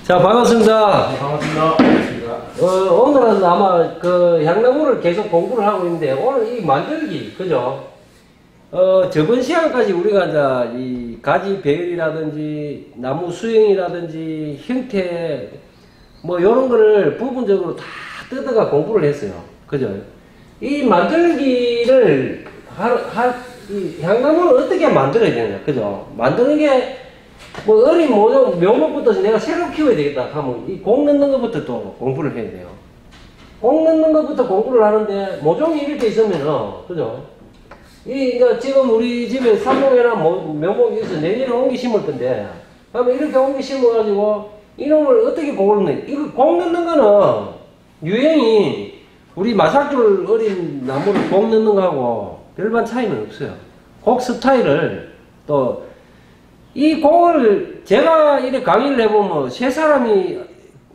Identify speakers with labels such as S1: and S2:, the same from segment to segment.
S1: 자, 반갑습니다.
S2: 네, 반갑습니다.
S1: 오늘은 아마 그 향나무를 계속 공부를 하고 있는데, 오늘 이 만들기, 그죠? 저번 시간까지 우리가 이제 이 가지 배열이라든지, 나무 수형이라든지, 형태, 뭐, 요런 거를 부분적으로 다 뜯어가 공부를 했어요. 그죠? 이 만들기를, 이 향나무를 어떻게 만들어야 되냐, 그죠? 만드는 게, 뭐 어린 모종 묘목부터 내가 새로 키워야 되겠다 하면 이 공 넣는 것부터 또 공부를 해야 돼요. 공 넣는 것부터 공부를 하는데 모종이 이렇게 있으면은 그죠? 이제 지금 우리 집에 삼목이나 묘목이 있어 내년에 옮기 심을 건데 그러면 이렇게 옮기 심어가지고 이놈을 어떻게 공을 넣는? 이거 공 넣는 거는 유행이 우리 마삭줄 어린 나무를 공 넣는 거하고 별반 차이는 없어요. 곡 스타일을 또 이 공을 제가 이렇게 강의를 해보면 세 사람이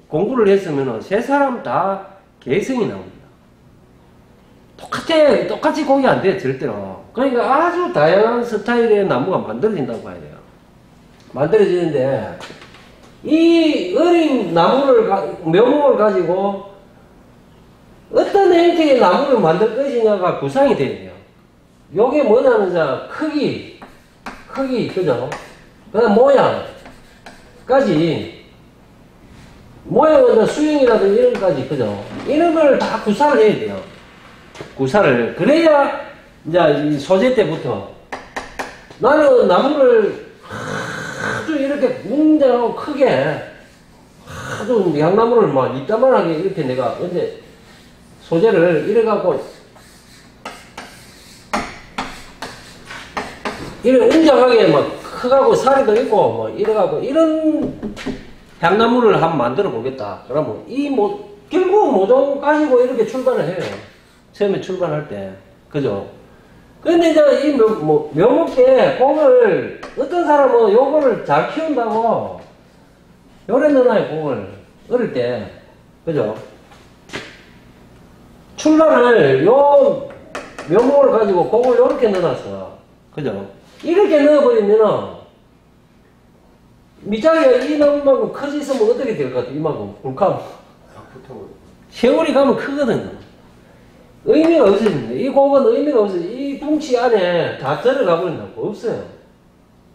S1: 공부를 했으면 세 사람 다 개성이 나옵니다. 똑같이 공이 안 돼요, 절대로. 그러니까 아주 다양한 스타일의 나무가 만들어진다고 봐야 돼요. 만들어지는데 이 어린 나무를 묘목을 가지고 어떤 형태의 나무를 만들 것이냐가 구상이 돼야 돼요. 요게 뭐냐면 크기, 그죠? 그 다음 모양까지, 모양은 수영이라든지 이런 것까지, 그죠? 이런 걸 다 구사를 해야 돼요. 구사를. 그래야, 이제 이 소재 때부터 나는 나무를 아주 이렇게 웅장하고 크게 아주 양나무를 막 이따만하게 이렇게 내가 언제 소재를 이래갖고 이렇게 웅장하게 막 크고 살이도 있고 뭐 이래갖고 이런 향나무를 한번 만들어 보겠다. 그러면 결국 모종 가지고 이렇게 출발을 해요. 처음에 출발할 때. 그죠? 근데 이제 이 묘목에 공을 어떤 사람은 요거를 잘 키운다고 요래 넣어놔요. 공을 어릴 때. 그죠? 출발을 요 묘목을 가지고 공을 요렇게 넣어놨어. 그죠? 이렇게 넣어버리면은 밑자리가 이만큼 커져 있으면 어떻게 될 것 같아? 이만큼 굴감 세월이 가면 크거든요. 의미가 없어집니다. 이 공은 의미가 없어요. 이 둥치 안에 다 들어가 버린다고. 없어요.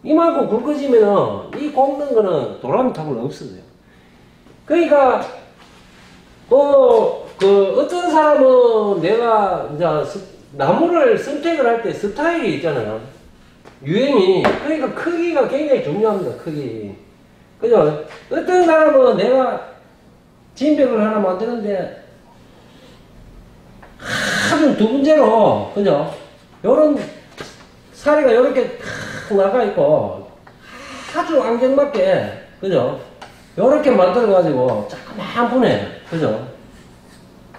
S1: 이만큼 굵어지면은 이 꼽는 거는 도라미 탑은 없어져요. 그러니까 어떤 사람은 내가 이제 나무를 선택을 할 때 스타일이 있잖아요. 유행이. 그러니까 크기가 굉장히 중요합니다. 크기. 그죠? 어떤 사람은 내가 진백을 하나 만드는데 아주 두 번째로, 그죠? 요런 사리가 요렇게 탁 나가 있고 아주 안경맞게, 그죠? 요렇게 만들어가지고 조그만 분에, 그죠?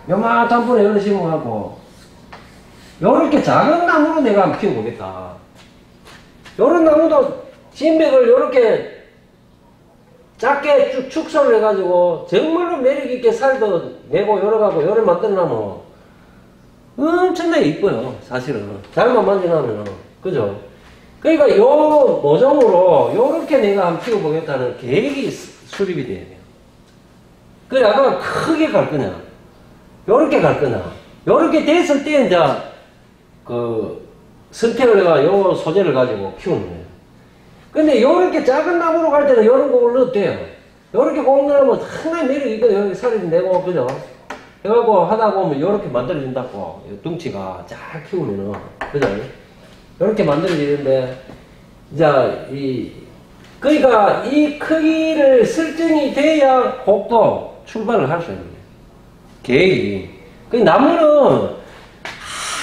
S1: 요만한 분에 요런 심어하고 요렇게 작은 나무로 내가 한번 키워보겠다. 요런 나무도 진백을 요렇게 작게 쭉 축소를 해가지고 정말로 매력있게 살도 내고 요래가고 요래 만들어놔면 엄청나게 이뻐요. 사실은 잘만 만져놓으면. 그죠? 그러니까 요 모종으로 요렇게 내가 한번 키워보겠다는 계획이 수립이 돼야 돼요. 그래 아까 크게 갈 거냐 요렇게 갈 거냐 요렇게 됐을 때 이제 선택을 해가 요 소재를 가지고 키우는 거예요. 근데 요렇게 작은 나무로 갈 때는 요런 곡을 넣어도 돼요. 요렇게 곡 넣으면 상당히 매력이 있거든요. 여기 살이 내고, 그죠? 해갖고 하다 보면 요렇게 만들어진다고. 둥치가 잘 키우면은. 그죠? 요렇게 만들어지는데, 그러니까 이 크기를 설정이 돼야 곡도 출발을 할 수 있는 거예요. 계획이. 그 나무는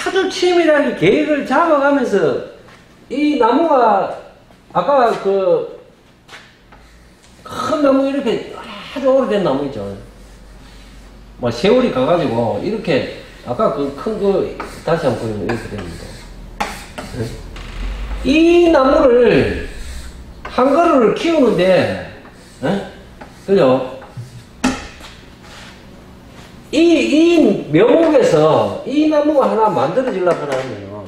S1: 아주 치밀하게 계획을 잡아가면서 이 나무가 아까 큰 나무 이렇게 아주 오래된 나무 있죠. 뭐 세월이 가가지고 이렇게 아까 큰 거 다시 한번 보면 이렇게 됩니다. 이 나무를 한 그루를 키우는데, 그죠? 이 묘목에서 이 나무가 하나 만들어지려고 하면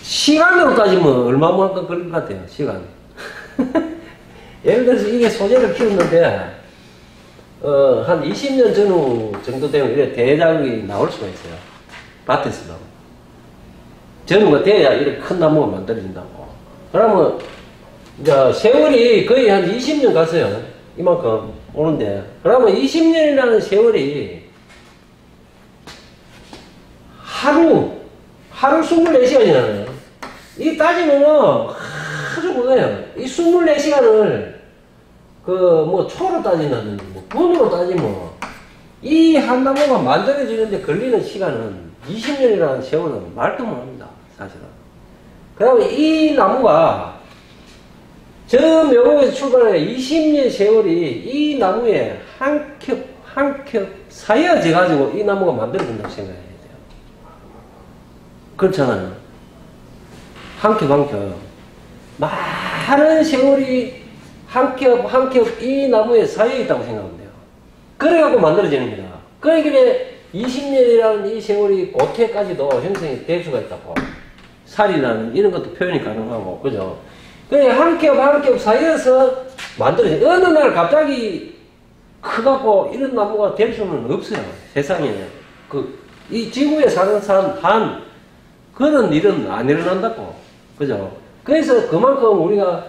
S1: 시간으로 따지면 얼마만큼 걸릴 것 같아요, 시간. 예를 들어서 이게 소재를 키웠는데, 한 20년 전후 정도 되면 이렇게 대작이 나올 수가 있어요. 밭에서도. 전후가 돼야 이렇게 큰 나무가 만들어진다고. 그러면, 이제 세월이 거의 한 20년 갔어요. 이만큼 오는데. 그러면 20년이라는 세월이 하루 24시간이잖아요. 이 따지면은 아주 뭐예요. 이 24시간을 초로 따진다든지, 분으로 따지면, 이 한 나무가 만들어지는데 걸리는 시간은 20년이라는 세월은 말도 못합니다, 사실은. 그러면 이 나무가, 저 묘목에서 출발해 20년 세월이 이 나무에 한 겹 사이어져가지고 이 나무가 만들어진다고 생각해야 돼요. 그렇잖아요. 한 겹. 많은 세월이 한 겹 이 나무에 쌓여있다고 생각하면 돼요. 그래갖고 만들어지는 겁니다. 그러니까 20년이라는 이 세월이 고태까지도 형성이 될 수가 있다고. 살이라는 이런 것도 표현이 가능하고, 그죠? 그래, 한 겹 사이에서 만들어지. 어느 날 갑자기 크갖고 이런 나무가 될 수는 없어요. 세상에. 이 지구에 사는 사람, 그런 일은 안 일어난다고. 그죠? 그래서 그만큼 우리가,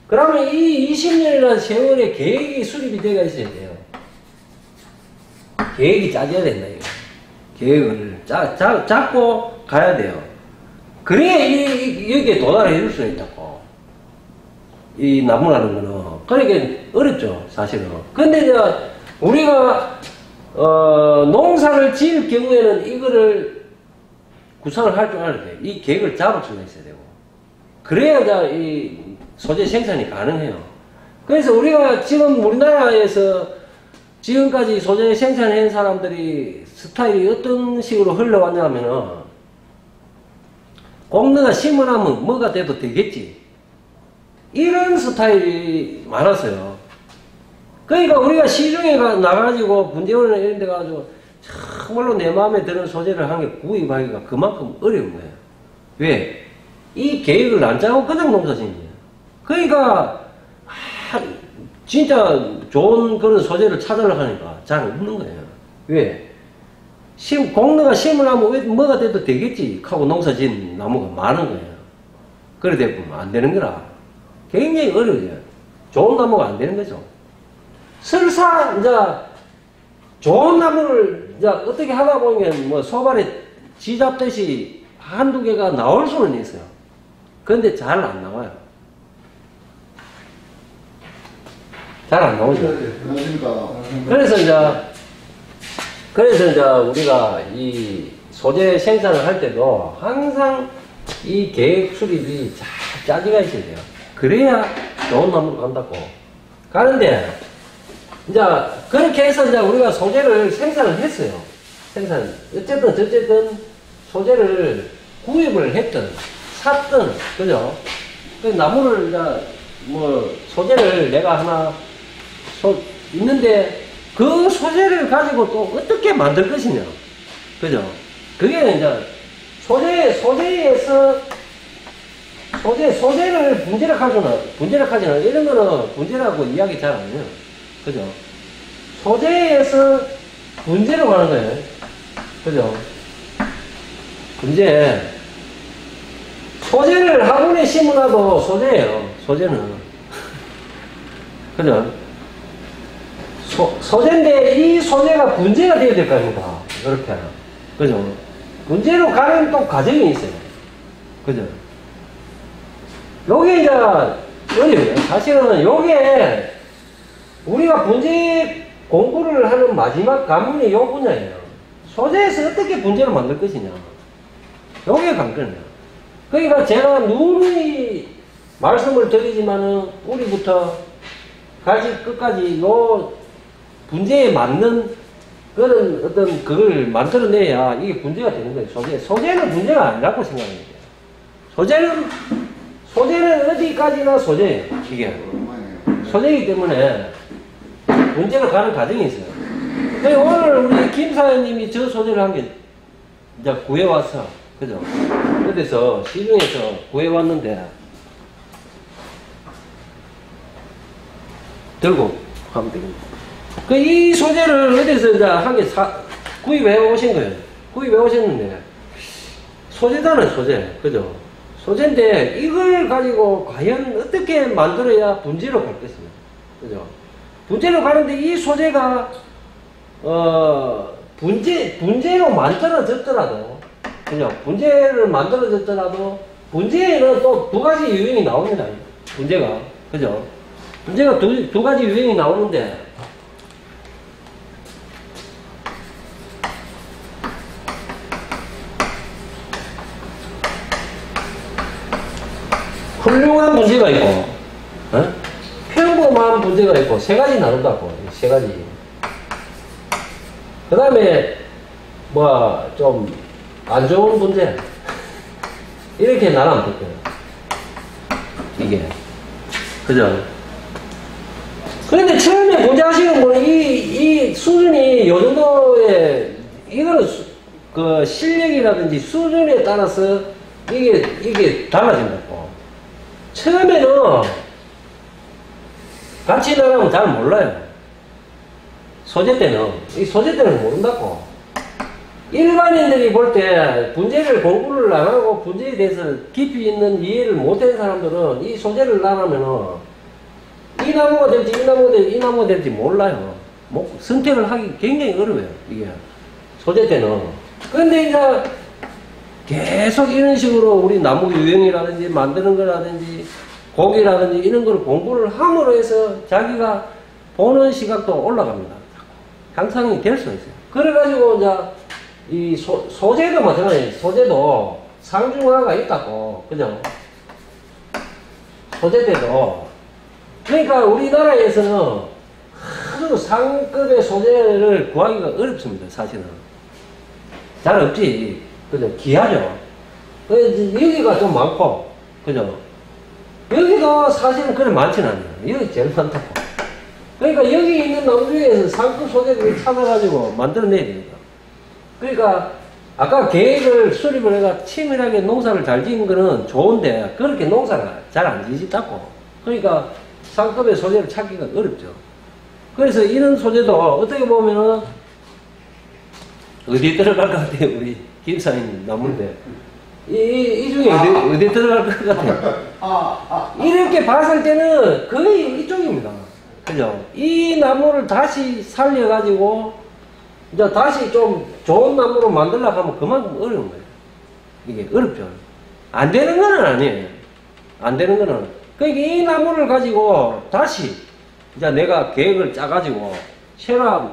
S1: 그러면 이 20년이라는 세월의 계획이 수립이 되어 있어야 돼요. 계획이 짜져야 된다, 이거. 계획을 잡고 가야 돼요. 그래야 여기에 도달해 줄 수 있다고. 이 나무라는 거는. 그러니까 어렵죠, 사실은. 근데 이제 우리가, 농사를 지을 경우에는 이거를 구상을 할 줄 알아야 돼요. 이 계획을 잡을 수가 있어야 되고. 그래야 이제 이 소재 생산이 가능해요. 그래서 우리가 지금 우리나라에서 지금까지 소재 생산한 사람들이 스타일이 어떤 식으로 흘러왔냐면은, 공너가 심으라면 뭐가 돼도 되겠지. 이런 스타일이 많았어요. 그러니까 우리가 시중에 나가가지고 분대원이나 이런 데 가가지고 정말로 내 마음에 드는 소재를 한 게 구입하기가 그만큼 어려운 거예요. 왜? 이 계획을 안 짜고 그냥 농사 짓는 거예요. 그러니까 진짜 좋은 그런 소재를 찾으려고 하니까 잘 없는 거예요. 왜? 공너가 심으려면 왜 뭐가 돼도 되겠지 하고 농사 짓는 나무가 많은 거예요. 그러다 보면 안 되는 거라. 굉장히 어려워요. 좋은 나무가 안 되는 거죠. 설사 이제 좋은 나무를 이제 어떻게 하다 보면 뭐 소발에 쥐잡듯이 한두 개가 나올 수는 있어요. 그런데 잘 안 나와요. 잘 안 나오죠. 그래서 이제 우리가 이 소재 생산을 할 때도 항상 이 계획 수립이 잘 짜지가 있어야 돼요. 그래야 좋은 나무로 간다고. 가는데, 이제, 그렇게 해서 이제 우리가 소재를 생산을 했어요. 어쨌든 소재를 구입을 했든, 샀든, 그죠? 그 나무를 이제, 소재를 내가 하나, 있는데, 그 소재를 가지고 또 어떻게 만들 것이냐. 그죠? 그게 이제, 소재를 분재력하지는 이런 거는 분재라고 이야기 잘 안 해요. 그죠? 소재에서 분재로 가는 거예요. 그죠? 분재. 소재를 화분에 심으라도 소재예요. 소재는. 그죠? 소재인데 이 소재가 분재가 되어야 될 거 아닙니까? 그렇게. 그죠? 분재로 가는 또 과정이 있어요. 그죠? 요게 이제 어려워요. 사실은 요게 우리가 분재 공부를 하는 마지막 관문이 요 분야예요. 소재에서 어떻게 분재를 만들 것이냐. 요게 관건이에요. 그러니까 제가 누누이 말씀을 드리지만은 우리부터 가지 끝까지 요 분재에 맞는 그런 어떤 그걸 만들어내야 이게 분재가 되는 거예요. 소재는 분재가 아니라고 생각해야 돼요. 소재는 어디까지나 소재예요. 이게 소재이기 때문에 문제로 가는 과정이 있어요. 오늘 우리 김 사장님이 저 소재를 한 게 이제 구해왔어. 그죠? 그래서 시중에서 구해왔는데 들고 하면 됩니다. 그 이 소재를 어디서 이제 한 개 구입해 오신 거예요. 구입해 오셨는데, 소재잖아요, 소재. 그죠? 소재인데, 이걸 가지고 과연 어떻게 만들어야 분재로 갈겠습니까? 그죠? 분재로 가는데 이 소재가, 분재로 만들어졌더라도, 그죠? 분재를 만들어졌더라도, 분재에는 또 두 가지 유형이 나옵니다. 분재가. 그죠? 분재가 두 가지 유형이 나오는데, 훌륭한 분재가 있고, 어? 평범한 분재가 있고, 세 가지 나눈다고, 세 가지. 그 다음에, 좀, 안 좋은 분재. 이렇게 나가면 될 거예요. 이게. 그죠? 그런데 처음에 분재하시는 분은 이 수준이 요 정도의, 이거는 그 실력이라든지 수준에 따라서 이게 달라진다고. 처음에는 같이 나가면 잘 몰라요. 소재 때는. 이 소재 때는 모른다고. 일반인들이 볼 때 분재를 공부를 안 하고 분재에 대해서 깊이 있는 이해를 못한 사람들은 이 소재를 나가면은 이 나무가 될지 이 나무가 될지 이 나무가 될지 몰라요. 선택을 하기 굉장히 어려워요. 이게. 소재 때는. 그런데 이제 계속 이런 식으로 우리 나무 유형이라든지 만드는 거라든지 고기라든지 이런 걸 공부를 함으로 해서 자기가 보는 시각도 올라갑니다. 향상이 될 수 있어요. 그래가지고 이제 이 소재도 마찬가지예요. 소재도 상중하가 있다고. 그죠? 소재 때도. 그러니까 우리나라에서는 아주 상급의 소재를 구하기가 어렵습니다. 사실은. 잘 없지. 그죠? 귀하죠? 여기가 좀 많고, 그죠? 여기도 사실은 그렇게 많지는 않아요. 여기 제일 많다고. 그러니까 여기 있는 나무 중에서 상급 소재들을 찾아가지고 만들어내야 됩니다. 그러니까 아까 계획을 수립을 해가 치밀하게 농사를 잘 지은 거는 좋은데 그렇게 농사가 잘 안 지지다고. 그러니까 상급의 소재를 찾기가 어렵죠. 그래서 이런 소재도 어떻게 보면은 어디 들어갈 것 같아요, 우리 김사님 나무인데. 이 중에 어디 들어갈 것 같아요? 이렇게 봤을 때는 거의 이쪽입니다. 그죠? 이 나무를 다시 살려가지고, 이제 다시 좀 좋은 나무로 만들려고 하면 그만큼 어려운 거예요. 이게 어렵죠. 안 되는 건 아니에요. 안 되는 거는. 그러니까 이 나무를 가지고 다시, 이제 내가 계획을 짜가지고, 새로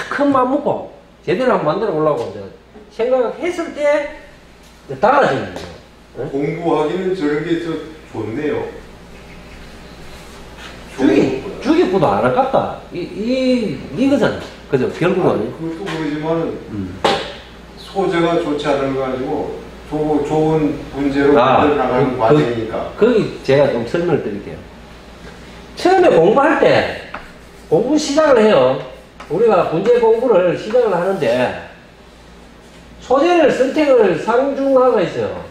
S1: 큰 맘 먹고, 제대로 한번 만들어 보려고 이제 생각했을 때, 달라지는 거예요. 네?
S2: 공부하기는 저런 게 좋네요.
S1: 주기보다 안 아깝다. 이거잖아. 그죠? 결국은.
S2: 그것도 그러지만, 소재가 좋지 않은 거 가지고, 좋은 분재로 만들어 나가는 과정이니까.
S1: 거기 제가 좀 설명을 드릴게요. 처음에 공부할 때, 공부 시작을 해요. 우리가 분재 공부를 시작을 하는데, 소재를 선택을 상중하가 있어요.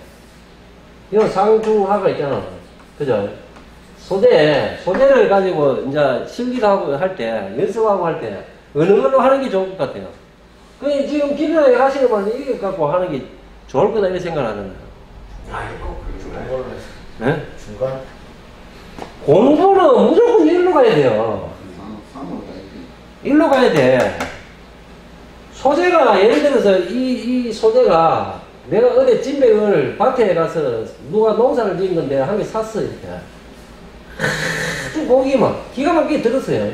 S1: 이거 상중하가 있잖아. 그죠? 소재를 가지고 이제 실기도 하고 할 때, 연습하고 할 때, 어느 걸로 하는 게 좋을 것 같아요. 그 지금 기존에 하시는 분은 이거 갖고 하는 게 좋을 거다 이런 생각을 하잖아요.
S2: 아이고, 그러네.
S1: 네?
S3: 중간?
S1: 공부는 무조건 일로 가야 돼요. 일로 가야 돼. 소재가, 예를 들어서 이 소재가 내가 어디 진백을 밭에 가서 누가 농사를 지은 건데 한 개 샀어, 이렇게. 아주 고기 막 기가 막히게 들었어요.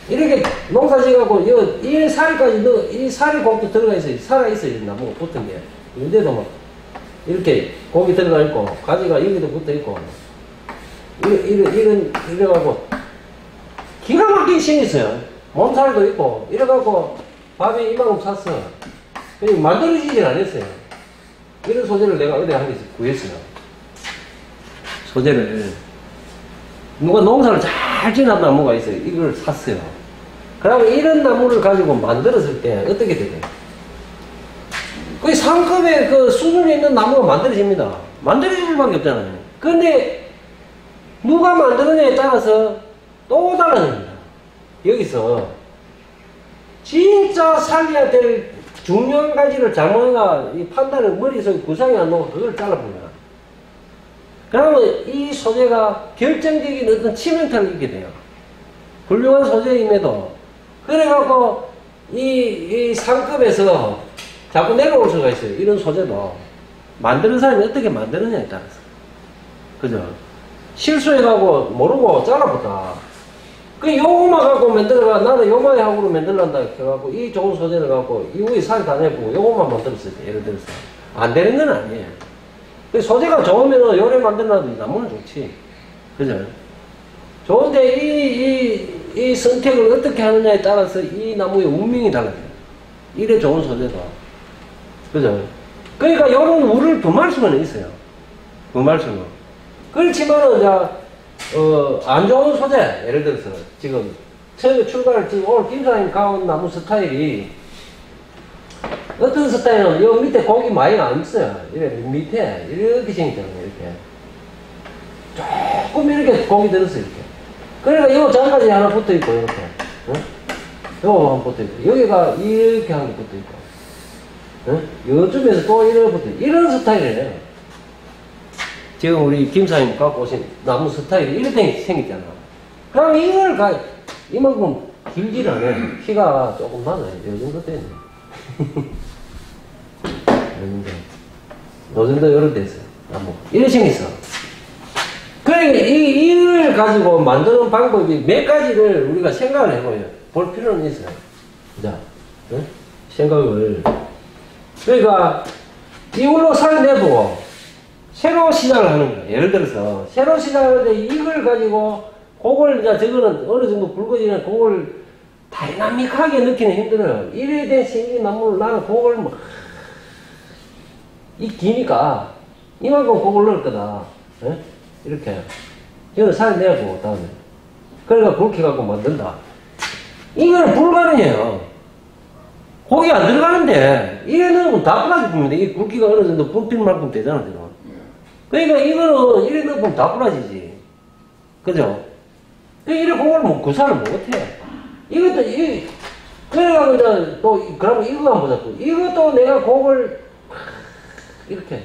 S1: 이렇게 농사 지어갖고, 이 사리까지 이 사리 곡도 들어가 있어요. 살아있어요, 나무가 붙은 게. 근데도 막, 이렇게 고기 들어가 있고, 가지가 여기도 붙어 있고, 이래갖고, 기가 막히게 생겼어요. 몸살도 있고, 이래갖고, 밥에 이만큼 샀어. 그냥 만들어지질 않았어요. 이런 소재를 내가 어디 한 개씩 구했어요. 소재를. 누가 농사를 잘 지은 나무가 있어요. 이걸 샀어요. 그러면 이런 나무를 가지고 만들었을 때 어떻게 되나요? 거의 상급의 그 수준에 있는 나무가 만들어집니다. 만들어질 수밖에 없잖아요. 그런데 누가 만드느냐에 따라서 또 달라집니다. 여기서 진짜 살려야 될 중요한 가지를 잘못해가 이 판단을 머릿속에 구상이 안 나고 그걸 잘라버려요. 그러면 이 소재가 결정적인 어떤 치명타를 입게 돼요. 훌륭한 소재임에도 그래갖고 이 상급에서 자꾸 내려올 수가 있어요. 이런 소재도 만드는 사람이 어떻게 만드느냐에 따라서, 그죠? 실수해가고 모르고 잘라봤다. 그 요거만 갖고 만들어가 나는 요만의 하고로 만들란다 해갖고 이 좋은 소재를 갖고 이후에 살 다 내고 요거만 만들었을 때 예를 들어서 안 되는 건 아니에요. 그 소재가 좋으면 요래 만들어도 나무는 좋지, 그죠? 좋은데 이 선택을 어떻게 하느냐에 따라서 이 나무의 운명이 달라져요. 이래 좋은 소재도, 그죠? 그러니까 요런 우를 금할 수는 있어요. 금할 수는. 그렇지만은 안 좋은 소재, 예를 들어서 지금 처음에 출발을 지금 오늘 김사님 가온 나무 스타일이 어떤 스타일은 요 밑에 고기 많이 안 있어요. 이래 밑에 이렇게 생겼잖아요. 이렇게 조금 이렇게 고기 들었어요. 이렇게. 그러니까 요 장까지 하나 붙어 있고 이렇게, 응? 요거 하나 붙어 있고 여기가 이렇게 한 개 붙어 있고, 응? 요쯤에서 또 이렇게 붙어 있고 이런 스타일이에요. 지금 우리 김사님 갖고 오신 나무 스타일이 이렇게 생겼잖아. 그럼 이걸 이만큼 길질 않아요. 키가 조금 많아요. 요 정도 되네. 요 정도 이렇게 됐어요. 나무. 이렇게 생겼어. 그러니까 이걸 가지고 만드는 방법이 몇 가지를 우리가 생각을 해봐요. 볼 필요는 있어요. 자, 응? 생각을. 그러니까 이걸로 살내보고 새로 시작을 하는 거예요. 예를 들어서 새로 시작하는데 이걸 가지고 그걸 이제 저거는 어느 정도 굵어지는 그걸 다이나믹하게 느끼는 힘들어요. 이래 된 생긴 나무를 나는 그걸 뭐 이 기니까 이만큼 그걸 넣을 거다. 예? 이렇게 이거는 살내고 다음에 그러니까 굵게 갖고 만든다. 이거는 불가능해요. 고기 안 들어가는데 이래 넣으면 다 부러집니다. 이 굵기가 어느 정도 분필 만큼 되잖아 지금. 그러니까 이거는 이래 넣으면 다 부러지지. 그죠? 이래 그걸 뭐 구사를 못해. 이것도 그래가지고 이제 또 그러면 이거 한번 보자. 또 이것도 내가 그걸 이렇게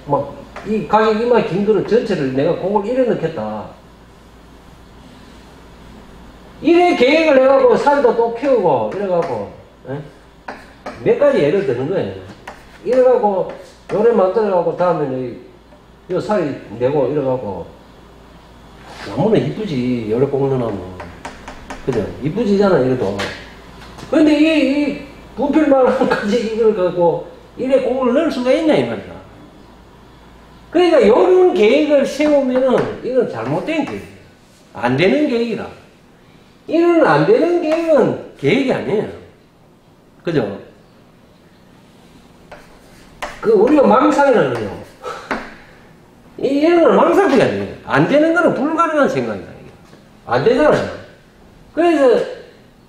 S1: 막 이 가격 이마에 긴 거를 전체를 내가 그걸 이래 넣겠다. 이래 계획을 해갖고 살도 또 키우고 이래갖고 몇 가지 예를 드는 거예요. 이래갖고 요래 만들어갖고 다음에 요 살이 내고 이래갖고 나무는 이쁘지. 요래 꽂는 나무, 그죠? 이쁘지잖아 이래도. 근데 이 분필만큼까지 이걸 갖고 이래 공을 넣을 수가 있냐 이 말이야. 그러니까 요런 계획을 세우면은 이건 잘못된 계획이에요. 안 되는 계획이라. 이런 안 되는 계획은 계획이 아니에요. 그죠? 우리가 망상이라는요. 이런 건 망상이 아니에요. 안 되는 거는 불가능한 생각이다. 안 되잖아요. 그래서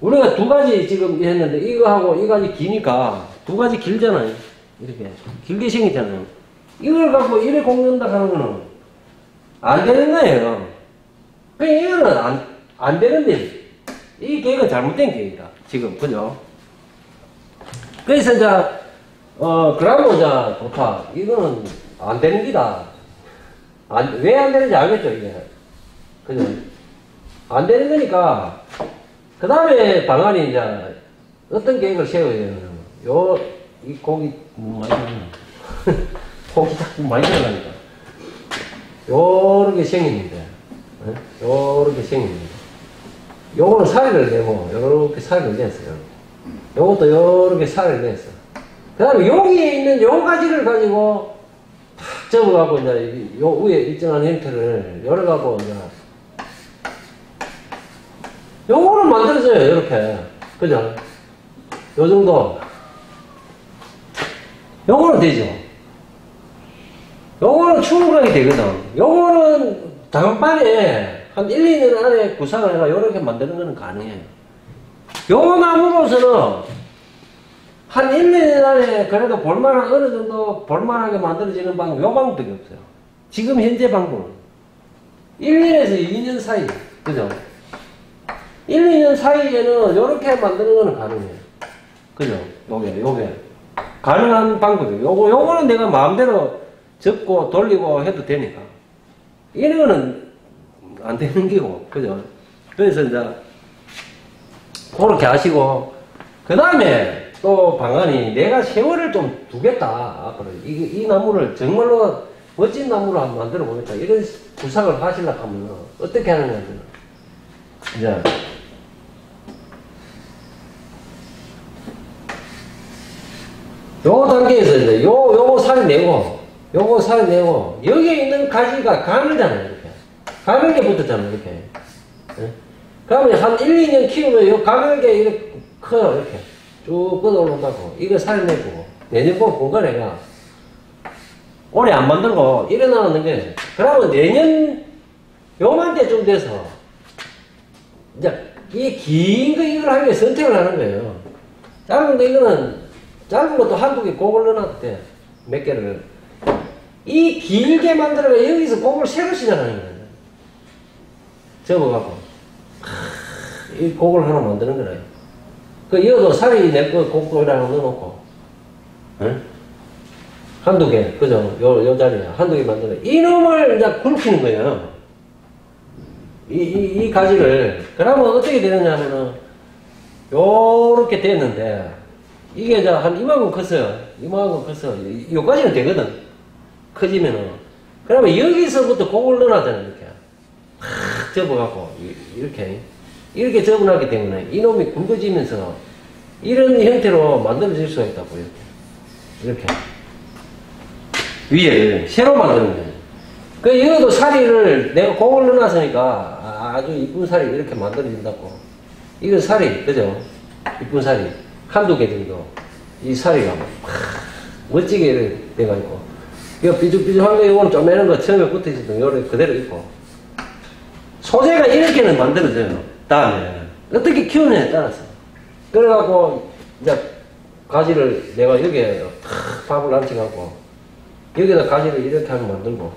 S1: 우리가 두 가지 지금 했는데 이거하고 이 가지 기니까 두 가지 길잖아요. 이렇게 길게 생겼잖아요. 이걸 갖고 이래 꽂는다 하는 거는 안 되는 거예요. 그러니까 이거는 안 되는데 이 계획은 잘못된 계획이다. 지금, 그죠? 그래서 이제 그러면 이제 좋다. 이거는 안 되는 기다. 왜 안 되는지 알겠죠, 이게. 그죠? 안 되는 거니까, 그 다음에 방안이 이제 어떤 계획을 세워야 되냐면, 이 고기 많이 들어가네. 고기 자꾸 많이 들어가니까. 요렇게 생깁니다. 요렇게 생깁니다. 요거는 살을 내고, 요렇게 살을 냈어요. 요것도 요렇게 살을 냈어. 그 다음에 여기에 있는 요 가지를 가지고 탁 접어가고, 이제 요 위에 일정한 형태를 열어가고, 이제 요거는 만들어져요, 이렇게. 그죠? 요 정도. 요거는 되죠. 요거는 충분하게 되거든. 요거는 단판에 한 1, 2년 안에 구상을 해가 요렇게 만드는 거는 가능해요. 요 나무로서는 한 1, 2년 안에 그래도 볼만한, 어느 정도 볼만하게 만들어지는 방법, 요 방법밖에 없어요. 지금 현재 방법은. 1년에서 2년 사이, 그죠? 1, 2년 사이에는 요렇게 만드는 거는 가능해요. 그죠? 요게. 가능한 방법이에요. 요거는 내가 마음대로 접고 돌리고 해도 되니까. 이런 거는 안 되는 기고, 그죠? 그래서 이제, 그렇게 하시고, 그 다음에 또 방안이 내가 세월을 좀 두겠다. 앞으로. 이 나무를 정말로 멋진 나무로 한번 만들어 보겠다. 이런 구상을 하시려고 하면 어떻게 하느냐. 이제, 요 단계에서 이제 요거 살내고, 여기에 있는 가지가 가늘잖아요, 이렇게. 가늘게 붙었잖아요, 이렇게. 예? 그러면 한 1, 2년 키우면 요 가늘게 이렇게 커요, 이렇게. 쭉 뻗어 올라온다고. 이거 살내고, 내년 봄 공간에가 올해 안 만들고 일어나는 게, 그러면 내년 요맘때쯤 돼서, 이제, 이 긴 거 이걸 하기 위해 선택을 하는 거예요. 짧은 거 이거는, 짧은 것도 한두 개 곡을 넣어놨대. 몇 개를. 이 길게 만들어가 여기서 곡을 새로 시작하는 거예요. 접어갖고. 이 곡을 하나 만드는 거래요. 그, 이어도 살이 내 거 곡이라고 넣어놓고. 응? 한두 개. 그죠? 요 자리에. 한두 개 만들어. 이놈을 이제 굵히는 거예요. 이 가지를. 그러면 어떻게 되느냐 하면은, 요렇게 됐는데, 이게 이제 한 이만큼 컸어요. 이만큼 컸어. 요까지는 되거든. 커지면은. 그러면 여기서부터 곡을 넣어놨잖아요. 이렇게. 확 접어갖고. 이렇게 접어놨기 때문에 이놈이 굵어지면서 이런 형태로 만들어질 수가 있다고요. 이렇게. 위에 새로 만드는 거예요. 그, 이것도 사리를 내가 곡을 넣어놨으니까 아주 이쁜 살이 이렇게 만들어진다고. 이건 살이, 그죠? 이쁜 살이. 한두 개 정도. 이 살이가 막, 멋지게 이렇게 돼가지고. 이거 삐죽삐죽한 거, 이거는 쪼매는 거 처음에 붙어 있었던 요래 그대로 있고. 소재가 이렇게는 만들어져요. 다음에. 어떻게 키우느냐에 따라서. 그래갖고, 이제, 가지를 내가 여기에 탁 밥을 얹혀갖고, 여기다 가지를 이렇게 하면 만들고,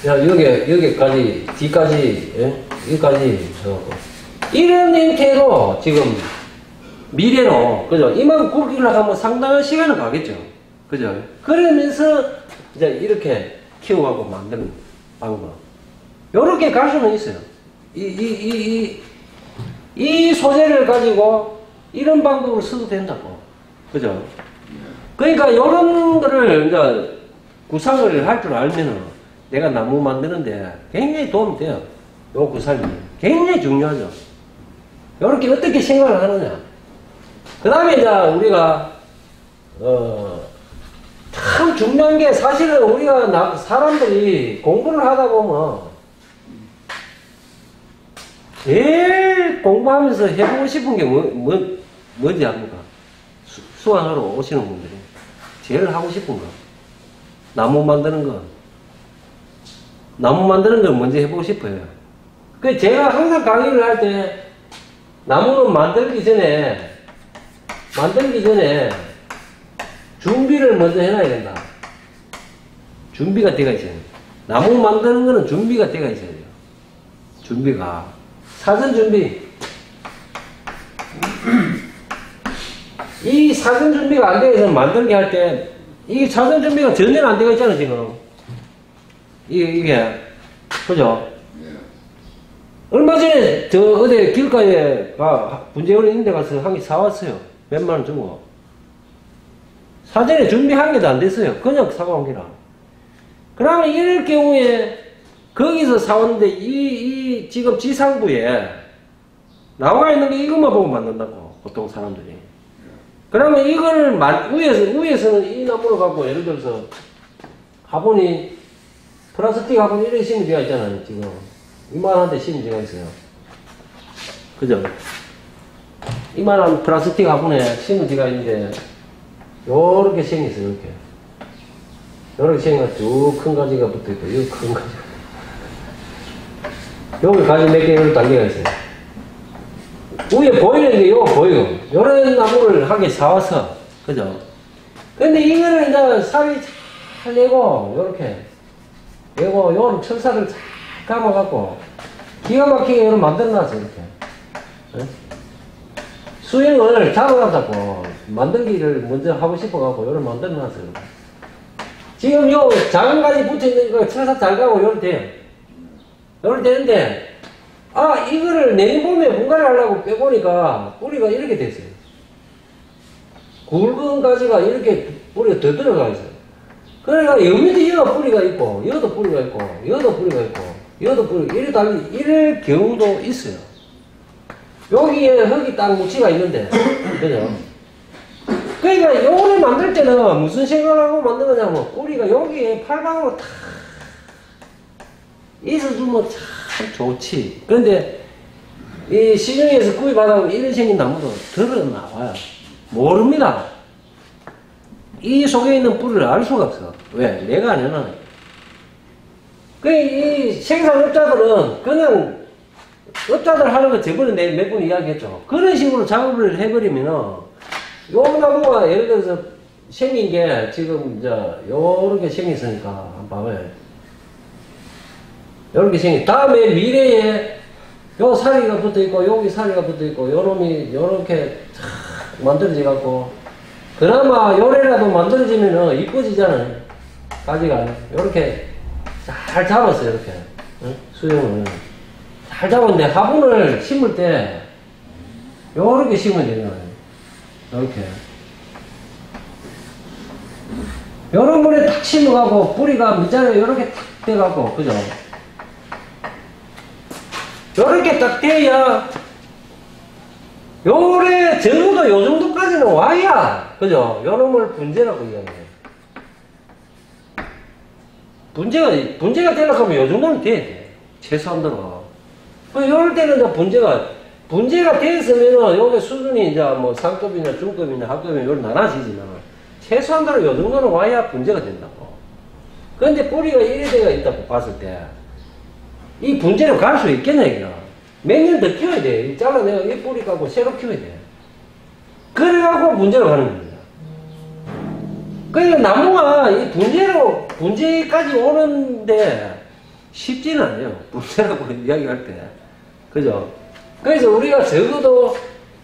S1: 야, 여기까지, 뒤까지, 예? 여기까지 해갖고. 이런 형태로 지금 미래로, 그죠? 이만큼 굵기를 하면 상당한 시간은 가겠죠. 그죠? 그러면서 이제 이렇게 키워갖고 만드는 방법. 요렇게 갈 수는 있어요. 이 소재를 가지고 이런 방법을 써도 된다고. 그죠? 그러니까 요런 거를 이제 구상을 할 줄 알면은 내가 나무 만드는데 굉장히 도움이 돼요. 요 구상이. 굉장히 중요하죠. 요렇게 어떻게 생각을 하느냐. 그 다음에 이제 우리가, 참 중요한 게 사실은 우리가 사람들이 공부를 하다 보면 제일 공부하면서 해보고 싶은 게 뭔지 압니까? 수강하러 오시는 분들이. 제일 하고 싶은 거. 나무 만드는 거. 나무 만드는 걸 먼저 해보고 싶어요. 그 제가 항상 강의를 할 때 나무는 만들기 전에 준비를 먼저 해놔야 된다. 준비가 되어 있어야 돼요. 나무 만드는 거는 준비가 되어 있어야 돼요. 준비가. 사전 준비. 이 사전 준비가 안 되어 있으면 만들기 할 때, 이 사전 준비가 전혀 안 되어 있잖아요, 지금. 이게. 그죠? 얼마 전에 저 어디 길가에 분재원 있는 데 가서 한 개 사왔어요. 몇만 원 주고. 사전에 준비한 게도 안 됐어요. 그냥 사가온 게라. 그러면 이럴 경우에 거기서 사왔는데 지금 지상부에 나와 있는 게 이것만 보고 만든다고. 보통 사람들이. 그러면 이걸 위에서는 이 나무를 갖고 예를 들어서 화분이 플라스틱 화분 이렇게 심은 데가 있잖아요. 지금. 이만한 데 심은 데가 있어요. 그죠? 이만한 플라스틱 화분에 심은 데가 있는데 요렇게 생겼어요. 이렇게. 요렇게 생겨서 쭉 큰 가지가 붙어있고 여기 큰 가지가 여기 가지 몇 개 이런 단계가 있어요. 위에 보이는 게 요거 보이고 요런 나무를 한 개 사와서 그죠? 근데 이거를 이제 살이 잘 내고 요렇게 요거를 철사를 잘 감아갖고 기가 막히게 요를 만들어놨어 이렇게. 예? 수영을 잡아놨다고 만들기를 먼저 하고 싶어갖고 요를 만들어놨어요. 지금 요 작은 가지 붙어있는 거 철사 잘 가고 요를 돼요. 요를 되는데 이거를 내일 봄에 분갈이 하려고 빼보니까 뿌리가 이렇게 됐어요. 굵은 가지가 이렇게 뿌리가 더 들어가 있어요. 그러니까 여기도 여가 뿌리가 있고, 여도 뿌리가 있고, 여도 뿌리가 있고, 여도 뿌리가 이래 달리 이럴 경우도 있어요. 여기에 흙이 딱 뭉치가 있는데, 그죠? 그러니까 요거를 만들 때는 무슨 생각을 하고 만든 거냐면, 뿌리가 여기에 팔방으로 탁 있어주면 참 좋지. 그런데 이 시중에서 구입하다가 이런 생긴 나무도 들어 나와요. 모릅니다. 이 속에 있는 뿌리를 알 수가 없어. 왜? 내가 안 해놔. 이 생산업자들은 그냥 업자들 하는 거 저번에 내가 몇 번 이야기했죠. 그런 식으로 작업을 해버리면은 요 나무가 예를 들어서 생긴 게 지금 이제 요렇게 생겼으니까 한번 봐봐요. 요렇게 생긴 다음에 미래에 요 사리가 붙어있고 여기 사리가 붙어있고 요놈이 요렇게 탁 만들어져 갖고 그나마 요래라도 만들어지면은 이뻐지잖아요. 가지가 요렇게 잘 잡았어요. 이렇게 응? 수영을 잘 잡았는데 화분을 심을 때 요렇게 심으면 되는 거예요. 요렇게 요런 물에 탁 심어가고 뿌리가 밑자리에 요렇게 탁 돼갖고 그죠? 요렇게 딱 돼야 요래 적어도 요 정도까지는 와야 그죠? 요놈을 분재라고 이야기해요. 분재가 되려고 하면 요 정도는 돼야 돼. 최소한도로. 요럴 때는 분재가 됐으면은 요게 수준이 이제 뭐 상급이나 중급이나 하급이나 요런 나눠지지만 최소한도로 요 정도는 와야 분재가 된다고. 그런데 뿌리가 이래 돼가 있다고 봤을 때 이 분재로 갈 수 있겠냐 이거. 몇 년 더 키워야 돼. 잘라내가 이 뿌리 까고 새로 키워야 돼. 그래갖고 분재로 가는 겁니다. 그러니까 나무가 이 분재까지 오는데 쉽지는 않아요. 분재라고 이야기할 때. 그죠? 그래서 우리가 적어도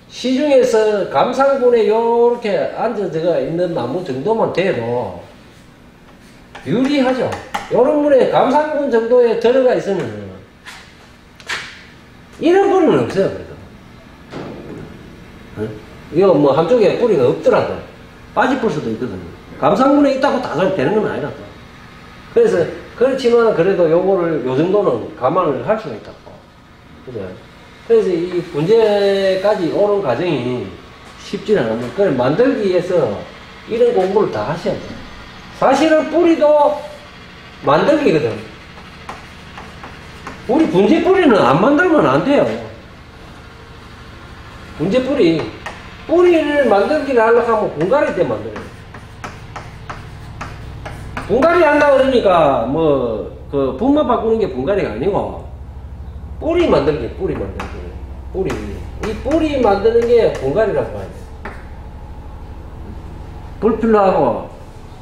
S1: 시중에서 감상군에 요렇게 앉아져 있는 나무 정도만 돼도 유리하죠. 요런 물에 감상군 정도에 들어가 있으면 이런 뿌리는 없어요. 그래도. 응? 이거 뭐 한쪽에 뿌리가 없더라도 빠져볼 수도 있거든요. 감상군에 있다고 다 잘 되는 건 아니라서. 그래서 그렇지만 그래도 요거를 요 정도는 감안을 할 수가 있다고. 그죠? 그래서 이 분재까지 오는 과정이 쉽지는 않은데 그걸 만들기 위해서 이런 공부를 다 하셔야 돼요. 사실은 뿌리도 만들기거든. 우리 분재 뿌리는 안 만들면 안 돼요. 분재 뿌리를 만들기를 하려고 하면 분갈이 때 만들어요. 분갈이 한다 그러니까 그 분만 바꾸는 게 분갈이가 아니고 뿌리 만들기. 이 뿌리 만드는 게 분갈이라고 봐야 돼. 불필요하고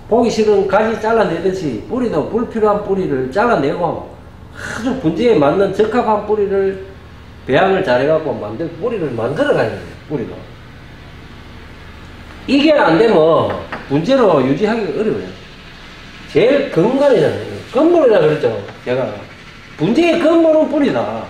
S1: 보기 싫은 가지 잘라내듯이 뿌리도 불필요한 뿌리를 잘라내고 아주 분재에 맞는 적합한 뿌리를 배양을 잘해갖고 뿌리를 만들어가야 돼요. 뿌리도. 이게 안 되면 분재로 유지하기가 어려워요. 제일 근간이잖아요. 근본이라 그랬죠. 제가. 분재의 근본은 뿌리다.